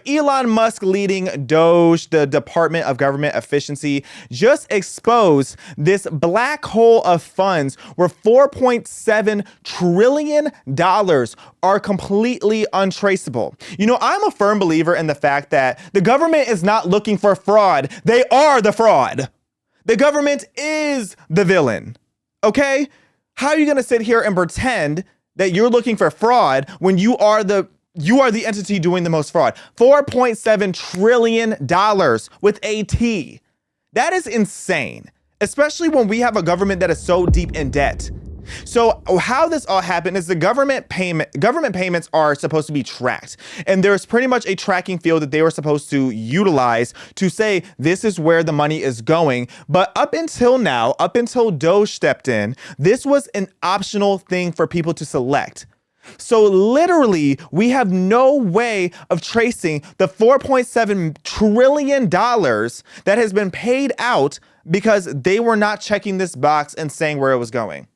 Elon Musk leading Doge, the Department of Government Efficiency, just exposed this black hole of funds where $4.7 trillion are completely untraceable. You know, I'm a firm believer in the fact that the government is not looking for fraud. They are the fraud. The government is the villain. Okay? How are you going to sit here and pretend that you're looking for fraud when you are the entity doing the most fraud? $4.7 trillion with a T. That is insane, especially when we have a government that is so deep in debt. So how this all happened is the government payments are supposed to be tracked. And there's pretty much a tracking field that they were supposed to utilize to say this is where the money is going. But up until now, up until Doge stepped in, this was an optional thing for people to select. So literally, we have no way of tracing the $4.7 trillion that has been paid out because they were not checking this box and saying where it was going.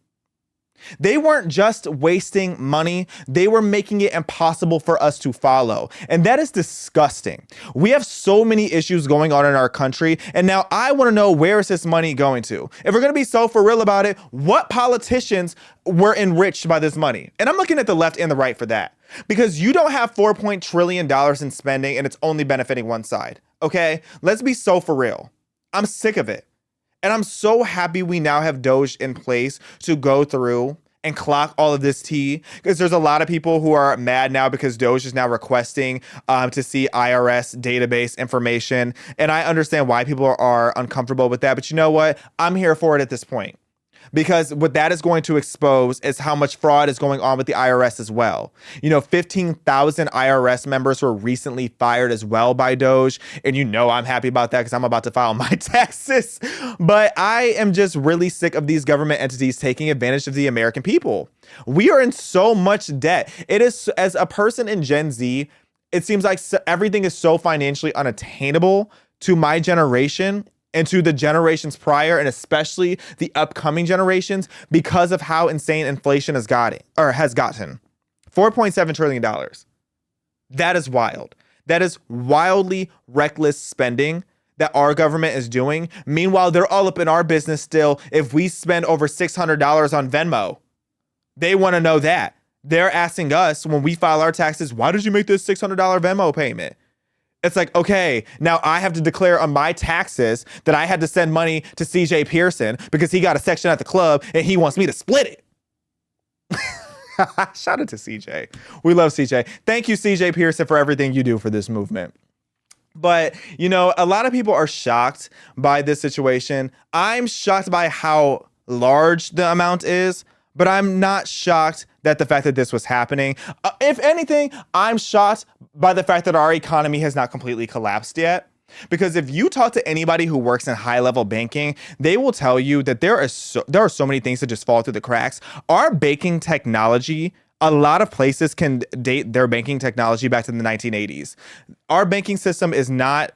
They weren't just wasting money, they were making it impossible for us to follow. And that is disgusting. We have so many issues going on in our country, and now I want to know, where is this money going to? If we're going to be so for real about it, what politicians were enriched by this money? And I'm looking at the left and the right for that. Because you don't have $4 trillion in spending and it's only benefiting one side. Okay? Let's be so for real. I'm sick of it. And I'm so happy we now have Doge in place to go through and clock all of this tea, because there's a lot of people who are mad now because Doge is now requesting to see IRS database information. And I understand why people are uncomfortable with that. But you know what? I'm here for it at this point. Because what that is going to expose is how much fraud is going on with the IRS as well. You know, 15,000 IRS members were recently fired as well by Doge. And you know I'm happy about that because I'm about to file my taxes. But I am just really sick of these government entities taking advantage of the American people. We are in so much debt. It is, as a person in Gen Z, it seems like everything is so financially unattainable to my generation and to the generations prior, and especially the upcoming generations, because of how insane inflation has gotten. $4.7 trillion. That is wild. That is wildly reckless spending that our government is doing. Meanwhile, they're all up in our business still if we spend over $600 on Venmo. They want to know that. They're asking us when we file our taxes, why did you make this $600 Venmo payment? It's like, okay, now I have to declare on my taxes that I had to send money to CJ Pearson because he got a section at the club and he wants me to split it. Shout out to CJ. We love CJ. Thank you, CJ Pearson, for everything you do for this movement. But, you know, a lot of people are shocked by this situation. I'm shocked by how large the amount is, but I'm not shocked that the fact that this was happening. If anything, I'm shocked by the fact that our economy has not completely collapsed yet. Because if you talk to anybody who works in high-level banking, they will tell you that there are so many things that just fall through the cracks. Our banking technology, a lot of places can date their banking technology back to the 1980s. Our banking system is not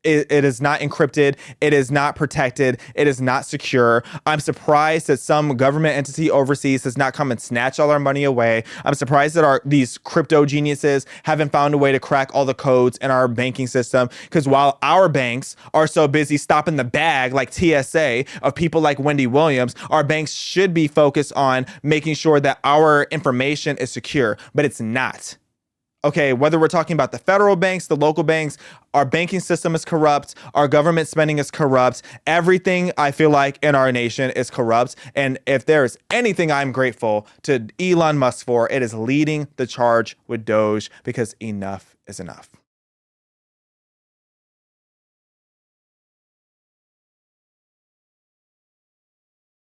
It is not encrypted. It is not protected. It is not secure. I'm surprised that some government entity overseas has not come and snatched all our money away. I'm surprised that these crypto geniuses haven't found a way to crack all the codes in our banking system. Because while our banks are so busy stopping the bag like TSA of people like Wendy Williams, our banks should be focused on making sure that our information is secure, but it's not. Okay, whether we're talking about the federal banks, the local banks, our banking system is corrupt, our government spending is corrupt, everything I feel like in our nation is corrupt. And if there's anything I'm grateful to Elon Musk for, it is leading the charge with Doge, because enough is enough.